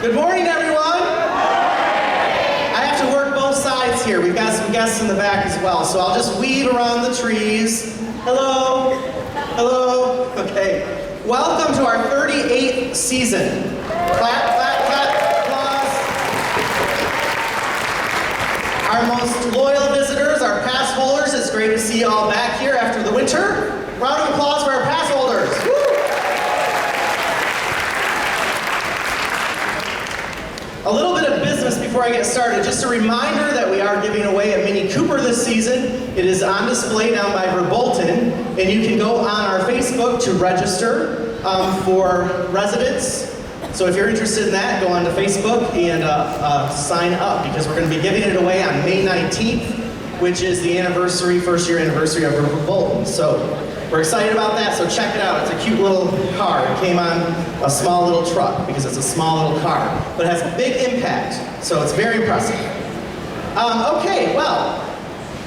Good morning, everyone. I have to work both sides here. We've got some guests in the back as well, so I'll just weave around the trees. Hello. Hello. Okay. Welcome to our 38th season. Clap, clap, clap, applause. Our most loyal visitors, our pass holders, it's great to see you all back here after the winter. Round of applause for our pass holders. Woo! A little bit of business before I get started. Just a reminder that we are giving away a Mini Cooper this season. It is on display down by Verbolten, and you can go on our Facebook to register for residents. So if you're interested in that, go on to Facebook and sign up, because we're going to be giving it away on May 19th, which is the first year anniversary of Verbolten. So we're excited about that, so check it out. It's a cute little car. It came on a small little truck because it's a small little car, but it has a big impact, so it's very impressive. Okay, well,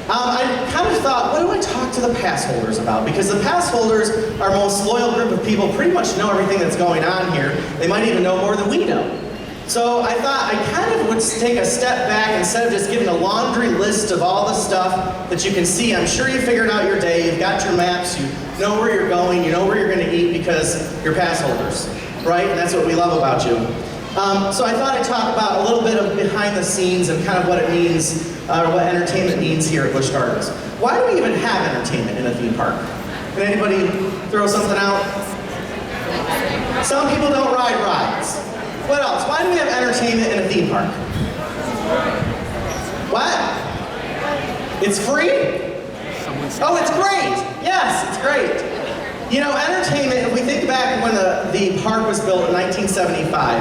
I kind of thought, what do I talk to the pass holders about? Because the pass holders, our most loyal group of people, pretty much know everything that's going on here. They might even know more than we know. So I thought I kind of would take a step back instead of just giving a laundry list of all the stuff that you can see. I'm sure you figured out your day, you've got your maps, you know where you're going, you know where you're going to eat because you're pass holders, right? And that's what we love about you. So I thought I'd talk about a little bit of behind the scenes and kind of what it means, or what entertainment means here at Busch Gardens. Why do we even have entertainment in a theme park? Can anybody throw something out? Some people don't ride rides. What else? Why do we have entertainment in a theme park? What? It's free? Oh, it's great! Yes, it's great. You know, entertainment, if we think back when the park was built in 1975,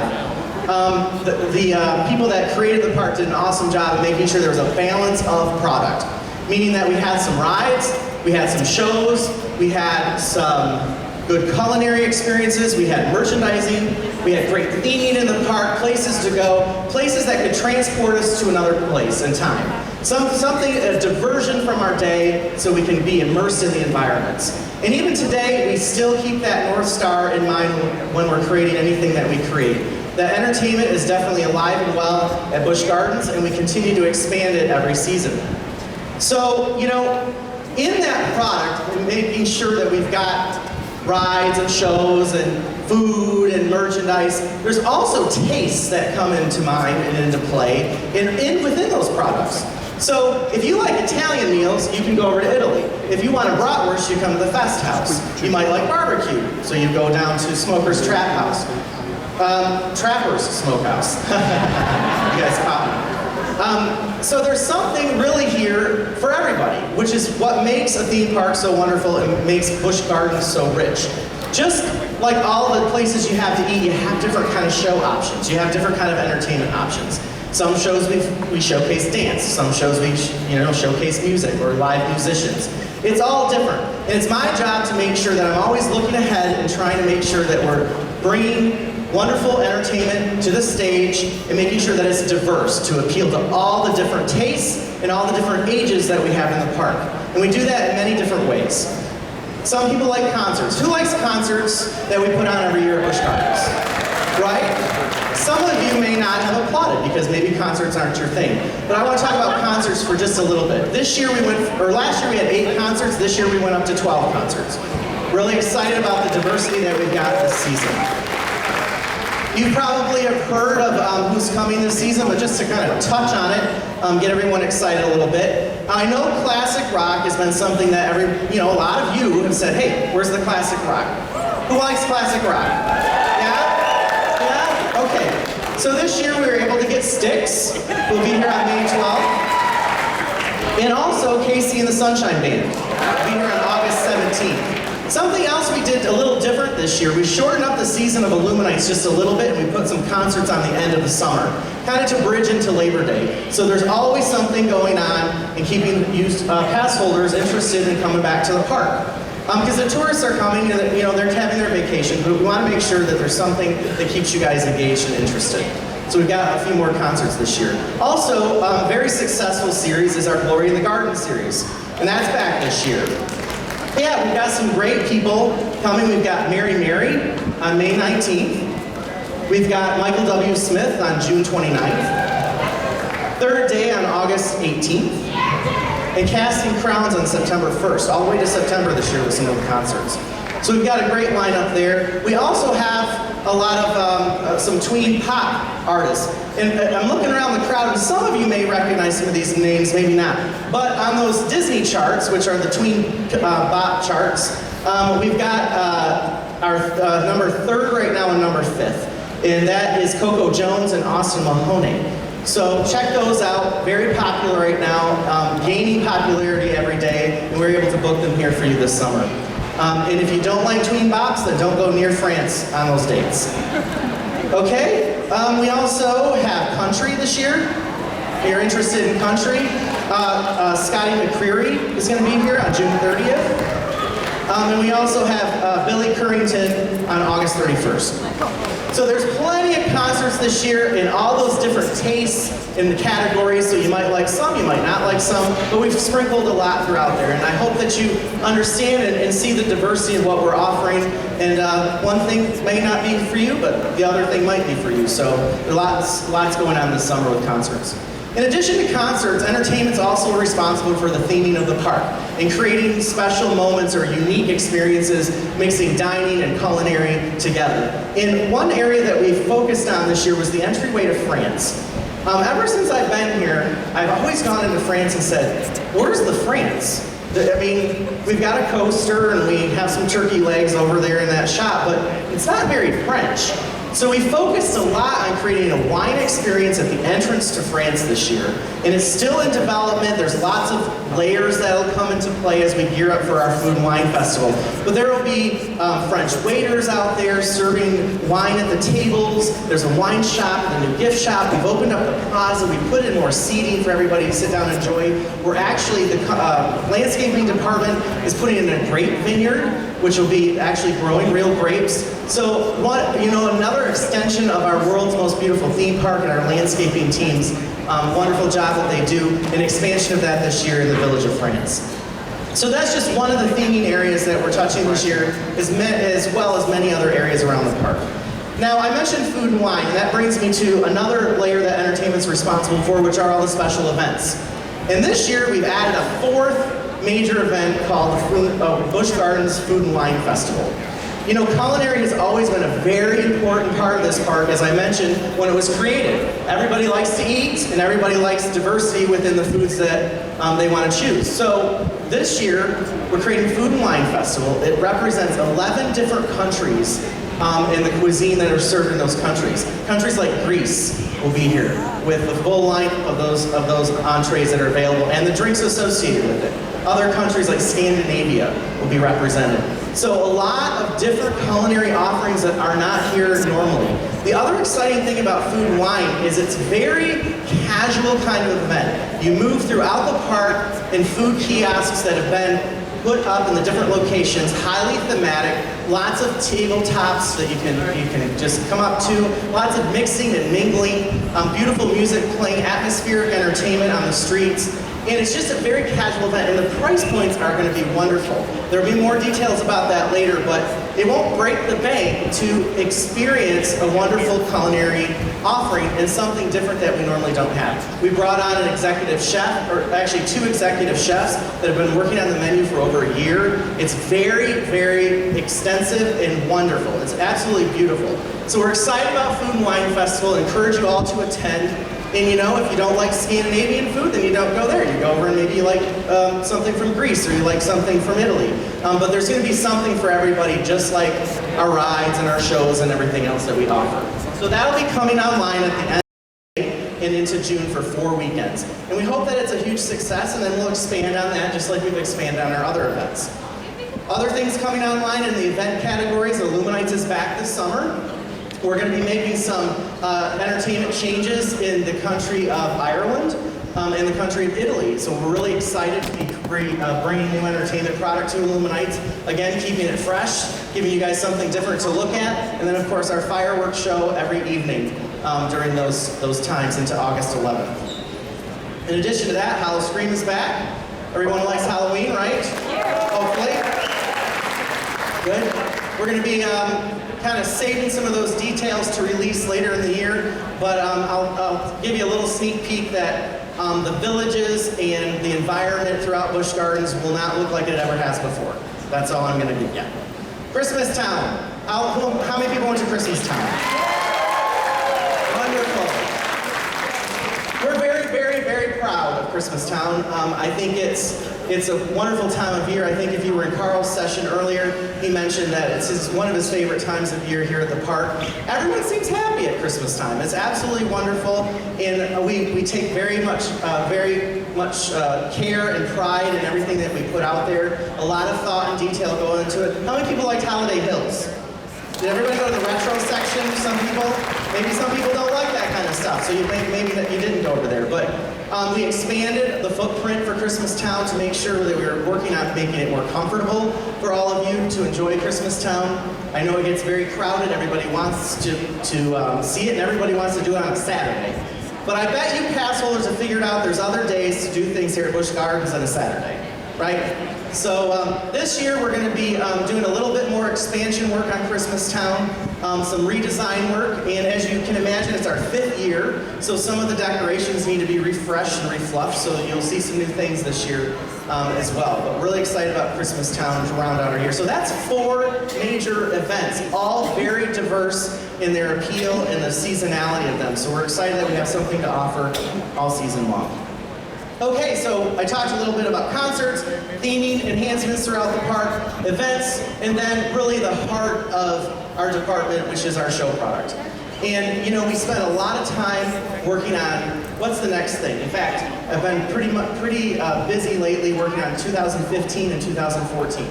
the people that created the park did an awesome job of making sure there was a balance of product. Meaning that we had some rides, we had some shows, we had some good culinary experiences, we had merchandising, we had great theming in the park, places to go, places that could transport us to another place in time. Something, a diversion from our day so we can be immersed in the environments. And even today, we still keep that North Star in mind when we're creating anything that we create. That entertainment is definitely alive and well at Busch Gardens, and we continue to expand it every season. So, you know, in that product, we're making sure that we've got rides and shows and food and merchandise. There's also tastes that come into mind and into play within those products. So if you like Italian meals, you can go over to Italy. If you want a bratwurst, you come to the Festhaus. You might like barbecue, so you go down to Smoker's Trap House. Trapper's Smokehouse. You guys caught me. So there's something really here for everybody, which is what makes a theme park so wonderful and makes Busch Gardens so rich. Just like all the places you have to eat, you have different kind of show options. You have different kind of entertainment options. Some shows we showcase dance. Some shows we showcase music or live musicians. It's all different. And it's my job to make sure that I'm always looking ahead and trying to make sure that we're bringing wonderful entertainment to the stage and making sure that it's diverse to appeal to all the different tastes and all the different ages that we have in the park. And we do that in many different ways. Some people like concerts. Who likes concerts that we put on every year at Busch Gardens? Right? Some of you may not have applauded because maybe concerts aren't your thing. But I want to talk about concerts for just a little bit. Last year we had 8 concerts, this year we went up to 12 concerts. Really excited about the diversity that we've got this season. You probably have heard of who's coming this season, but just to kind of touch on it, get everyone excited a little bit. I know classic rock has been something that a lot of you have said, hey, where's the classic rock? Who likes classic rock? Yeah? Yeah? Okay. So this year we were able to get Styx, who'll be here on May 12th. And also Casey and the Sunshine Band, will be here on August 17th. Something else we did a little different this year, we shortened up the season of Illuminates just a little bit, and we put some concerts on the end of the summer, kind of to bridge into Labor Day. So there's always something going on and keeping pass holders interested in coming back to the park. Because the tourists are coming, and they're having their vacation, but we want to make sure that there's something that keeps you guys engaged and interested. So we've got a few more concerts this year. Also, a very successful series is our Glory in the Garden series, and that's back this year. Yeah, we've got some great people coming. We've got Mary Mary on May 19th. We've got Michael W. Smith on June 29th. Third Day on August 18th. And Casting Crowns on September 1st, all the way to September this year with some of the concerts. So we've got a great lineup there. We also have a lot of some tween pop artists. And I'm looking around the crowd, and some of you may recognize some of these names, maybe not. But on those Disney charts, which are the tween bop charts, we've got our number 3rd right now and number 5th. And that is Coco Jones and Austin Mahoney. So check those out, very popular right now, gaining popularity every day, and we're able to book them here for you this summer. And if you don't like tween bops, then don't go near France on those dates. Okay, we also have country this year. If you're interested in country, Scotty McCreery is going to be here on June 30th. And we also have Billy Currington on August 31st. So there's plenty of concerts this year in all those different tastes in the categories, so you might like some, you might not like some, but we've sprinkled a lot throughout there, and I hope that you understand and see the diversity of what we're offering, and one thing may not be for you, but the other thing might be for you, so there's lots going on this summer with concerts. In addition to concerts, entertainment's also responsible for the theming of the park and creating special moments or unique experiences, mixing dining and culinary together. And one area that we focused on this year was the entryway to France. Ever since I've been here, I've always gone into France and said, where's the France? I mean, we've got a coaster and we have some turkey legs over there in that shop, but it's not very French. So we focused a lot on creating a wine experience at the entrance to France this year. And it's still in development. There's lots of layers that'll come into play as we gear up for our Food and Wine Festival. But there will be French waiters out there serving wine at the tables. There's a wine shop, the new gift shop. We've opened up the plaza. We put in more seating for everybody to sit down and enjoy. We're actually, the landscaping department is putting in a grape vineyard, which will be actually growing real grapes. So another extension of our world's most beautiful theme park and our landscaping teams, wonderful job that they do, an expansion of that this year in the Village of France. So that's just one of the theming areas that we're touching this year, as well as many other areas around the park. Now, I mentioned food and wine, and that brings me to another layer that entertainment's responsible for, which are all the special events. And this year, we've added a 4th major event called the Busch Gardens Food and Wine Festival. You know, culinary has always been a very important part of this park, as I mentioned, when it was created. Everybody likes to eat, and everybody likes diversity within the foods that they want to choose. So this year, we're creating Food and Wine Festival. It represents 11 different countries and the cuisine that are served in those countries. Countries like Greece will be here with the full line of those entrees that are available and the drinks associated with it. Other countries like Scandinavia will be represented. So a lot of different culinary offerings that are not here normally. The other exciting thing about Food and Wine is it's very casual kind of event. You move throughout the park in food kiosks that have been put up in the different locations, highly thematic, lots of tabletops that you can just come up to, lots of mixing and mingling, beautiful music playing, atmospheric entertainment on the streets. And it's just a very casual event, and the price points are going to be wonderful. There'll be more details about that later, but it won't break the bank to experience a wonderful culinary offering and something different that we normally don't have. We brought on an executive chef, or actually 2 executive chefs that have been working on the menu for over a year. It's very, very extensive and wonderful. It's absolutely beautiful. So we're excited about Food and Wine Festival. I encourage you all to attend. And you know, if you don't like Scandinavian food, then you don't go there. You go over and maybe you like something from Greece or you like something from Italy. But there's going to be something for everybody, just like our rides and our shows and everything else that we offer. So that'll be coming online at the end of May and into June for 4 weekends. And we hope that it's a huge success, and then we'll expand on that just like we've expanded on our other events. Other things coming online in the event categories, Illuminates is back this summer. We're going to be making some entertainment changes in the country of Ireland and the country of Italy. So we're really excited to be bringing new entertainment product to Illuminates. Again, keeping it fresh, giving you guys something different to look at. And then, of course, our fireworks show every evening during those times into August 11th. In addition to that, Howl-O-Scream is back. Everyone likes Halloween, right? Hopefully. Good. We're going to be kind of saving some of those details to release later in the year, but I'll give you a little sneak peek that the villages and the environment throughout Busch Gardens will not look like it ever has before. That's all I'm going to give you. Christmas Town. How many people went to Christmas Town? Wonderful. We're very, very, very proud of Christmas Town. I think it's a wonderful time of year. I think if you were in Carl's session earlier, he mentioned that it's one of his favorite times of year here at the park. Everyone seems happy at Christmas time. It's absolutely wonderful, and we take very much care and pride in everything that we put out there. A lot of thought and detail go into it. How many people liked Holiday Hills? Did everybody go to the retro section? Some people? Maybe some people don't like that kind of stuff, so maybe that you didn't go over there. But we expanded the footprint for Christmas Town to make sure that we were working on making it more comfortable for all of you to enjoy Christmas Town. I know it gets very crowded. Everybody wants to see it, and everybody wants to do it on a Saturday. But I bet you pass holders have figured out there's other days to do things here at Busch Gardens on a Saturday, right? So this year we're going to be doing a little bit more expansion work on Christmas Town, some redesign work, and as you can imagine, it's our 5th year, so some of the decorations need to be refreshed and refluffed, so you'll see some new things this year as well. But really excited about Christmas Town to round out our year. So that's 4 major events, all very diverse in their appeal and the seasonality of them. So we're excited that we have something to offer all season long. Okay, so I talked a little bit about concerts, theming, enhancements throughout the park, events, and then really the heart of our department, which is our show product. And you know, we spent a lot of time working on what's the next thing. In fact, I've been pretty busy lately working on 2015 and 2014.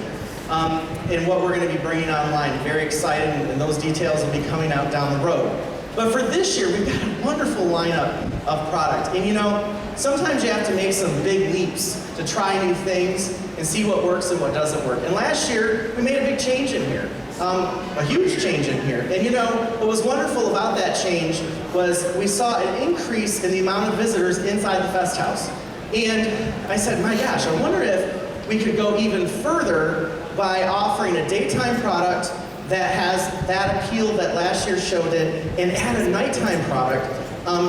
And what we're going to be bringing online. Very excited, and those details will be coming out down the road. But for this year, we've got a wonderful lineup of product. And you know, sometimes you have to make some big leaps to try new things and see what works and what doesn't work. And last year, we made a big change in here, a huge change in here. And you know, what was wonderful about that change was we saw an increase in the amount of visitors inside the Festhaus. And I said, my gosh, I wonder if we could go even further by offering a daytime product that has that appeal that last year's show did, and add a nighttime product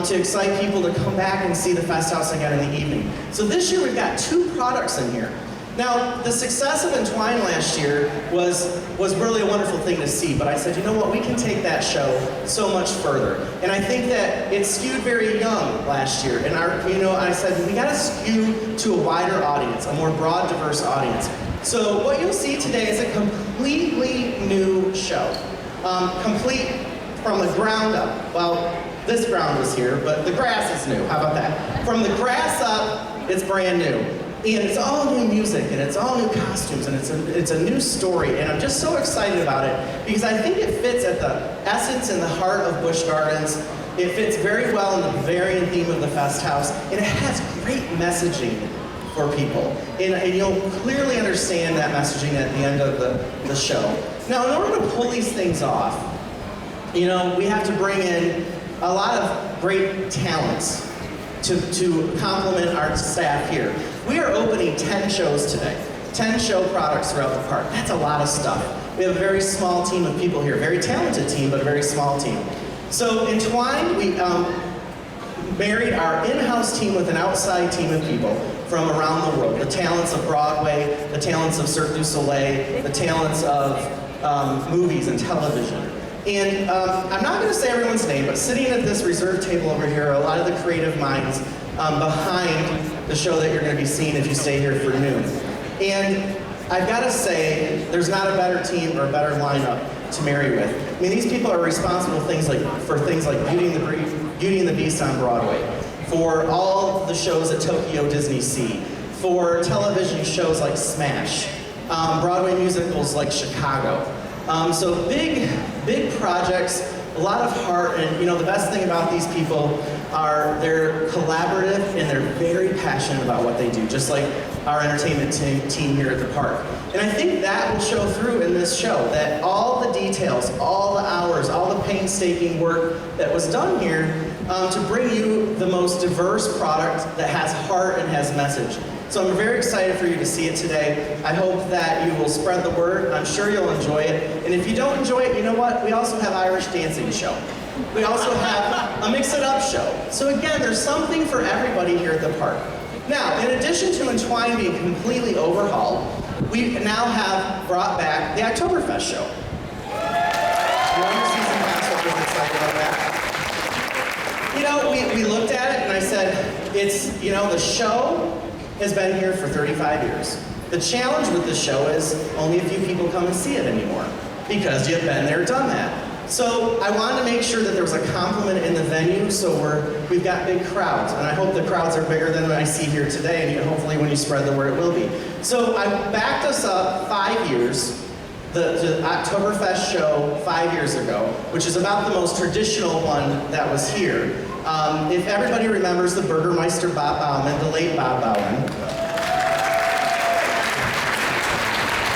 to excite people to come back and see the Festhaus again in the evening. So this year we've got 2 products in here. Now, the success of Entwine last year was really a wonderful thing to see, but I said, you know what, we can take that show so much further. And I think that it skewed very young last year, and I said, we gotta skew to a wider audience, a more broad, diverse audience. So what you'll see today is a completely new show. Complete from the ground up. Well, this ground was here, but the grass is new. How about that? From the grass up, it's brand new. And it's all new music, and it's all new costumes, and it's a new story. And I'm just so excited about it because I think it fits at the essence and the heart of Busch Gardens. It fits very well in the variant theme of the Festhaus, and it has great messaging for people. And you'll clearly understand that messaging at the end of the show. Now, in order to pull these things off, you know, we have to bring in a lot of great talents to complement our staff here. We are opening 10 shows today, 10 show products throughout the park. That's a lot of stuff. We have a very small team of people here, very talented team, but a very small team. So Entwined, we married our in-house team with an outside team of people from around the world. The talents of Broadway, the talents of Cirque du Soleil, the talents of movies and television. And I'm not going to say everyone's name, but sitting at this reserved table over here are a lot of the creative minds behind the show that you're going to be seeing if you stay here for noon. And I've got to say, there's not a better team or a better lineup to marry with. I mean, these people are responsible for things like Beauty and the Beast on Broadway, for all the shows at Tokyo Disney Sea, for television shows like Smash, Broadway musicals like Chicago. So big projects, a lot of heart, and you know, the best thing about these people are they're collaborative and they're very passionate about what they do, just like our entertainment team here at the park. And I think that will show through in this show, that all the details, all the hours, all the painstaking work that was done here to bring you the most most diverse product that has heart and has message. So I'm very excited for you to see it today. I hope that you will spread the word. I'm sure you'll enjoy it. And if you don't enjoy it, you know what? We also have Irish dancing show. We also have a mix-it-up show. So again, there's something for everybody here at the park. Now, in addition to Entwine being completely overhauled, we now have brought back the Oktoberfest show. Your season pass holders excited about that. You know, we looked at it and I said, it's, you know, the show has been here for 35 years. The challenge with the show is only a few people come and see it anymore because you've been there, done that. So I wanted to make sure that there was a complement in the venue, so we've got big crowds, and I hope the crowds are bigger than what I see here today, and hopefully when you spread the word it will be. So I backed us up 5 years, the Oktoberfest show 5 years ago, which is about the most traditional one that was here. If everybody remembers the Burgermeister Bob Bauman, the late Bob Bauman,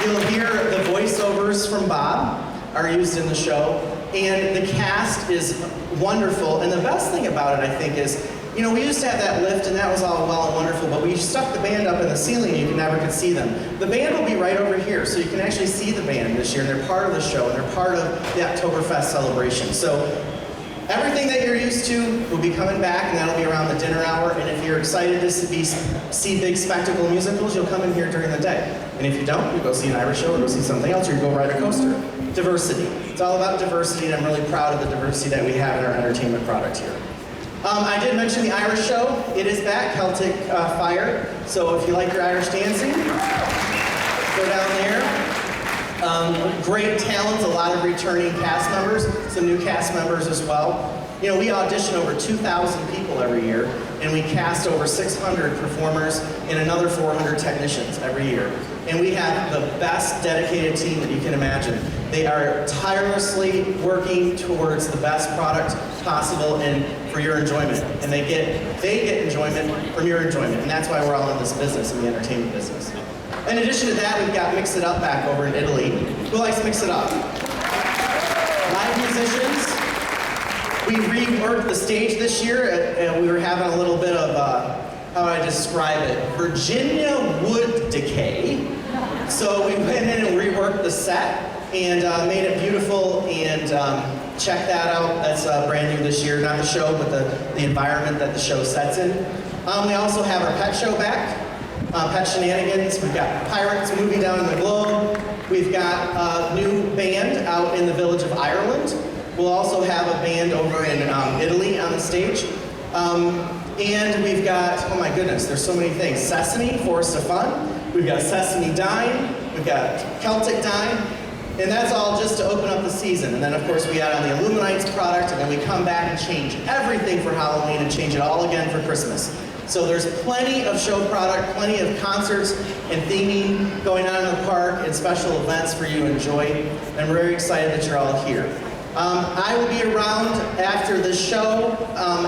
you'll hear the voiceovers from Bob are used in the show, and the cast is wonderful. And the best thing about it, I think, is, you know, we used to have that lift, and that was all well and wonderful, but we stuck the band up in the ceiling and you never could see them. The band will be right over here, so you can actually see the band this year, and they're part of the show, and they're part of the Oktoberfest celebration. So everything that you're used to will be coming back, and that'll be around the dinner hour. And if you're excited to see big spectacle musicals, you'll come in here during the day. And if you don't, you go see an Irish show or go see something else, or you go ride a coaster. Diversity. It's all about diversity, and I'm really proud of the diversity that we have in our entertainment product here. I did mention the Irish show. It is back, Celtic Fire. So if you like your Irish dancing, go down there. Great talent, a lot of returning cast members, some new cast members as well. You know, we audition over 2,000 people every year, and we cast over 600 performers and another 400 technicians every year. And we have the best dedicated team that you can imagine. They are tirelessly working towards the best product possible and for your enjoyment. And they get enjoyment from your enjoyment. And that's why we're all in this business, in the entertainment business. In addition to that, we've got Mix It Up back over in Italy. Who likes to mix it up? Live musicians. We reworked the stage this year, and we were having a little bit of, how do I describe it? Virginia wood decay. So we went in and reworked the set and made it beautiful, and check that out. That's brand new this year, not the show, but the environment that the show sets in. We also have our pet show back, Pet Shenanigans. We've got Pirates movie down in the globe. We've got a new band out in the village of Ireland. We'll also have a band over in Italy on the stage. And we've got, oh my goodness, there's so many things. Sesame, Forest of Fun. We've got Sesame Dine. We've got Celtic Dine. And that's all just to open up the season. And then of course we add on the Illuminites product, and then we come back and change everything for Halloween and change it all again for Christmas. So there's plenty of show product, plenty of concerts and theming going on in the park, and special events for you to enjoy. And we're very excited that you're all here. I will be around after the show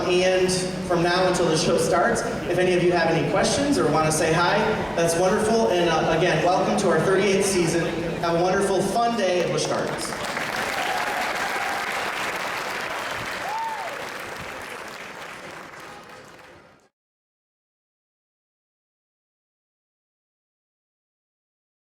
and from now until the show starts. If any of you have any questions or want to say hi, that's wonderful. And again, welcome to our 38th season. Have a wonderful, fun day at Busch Gardens.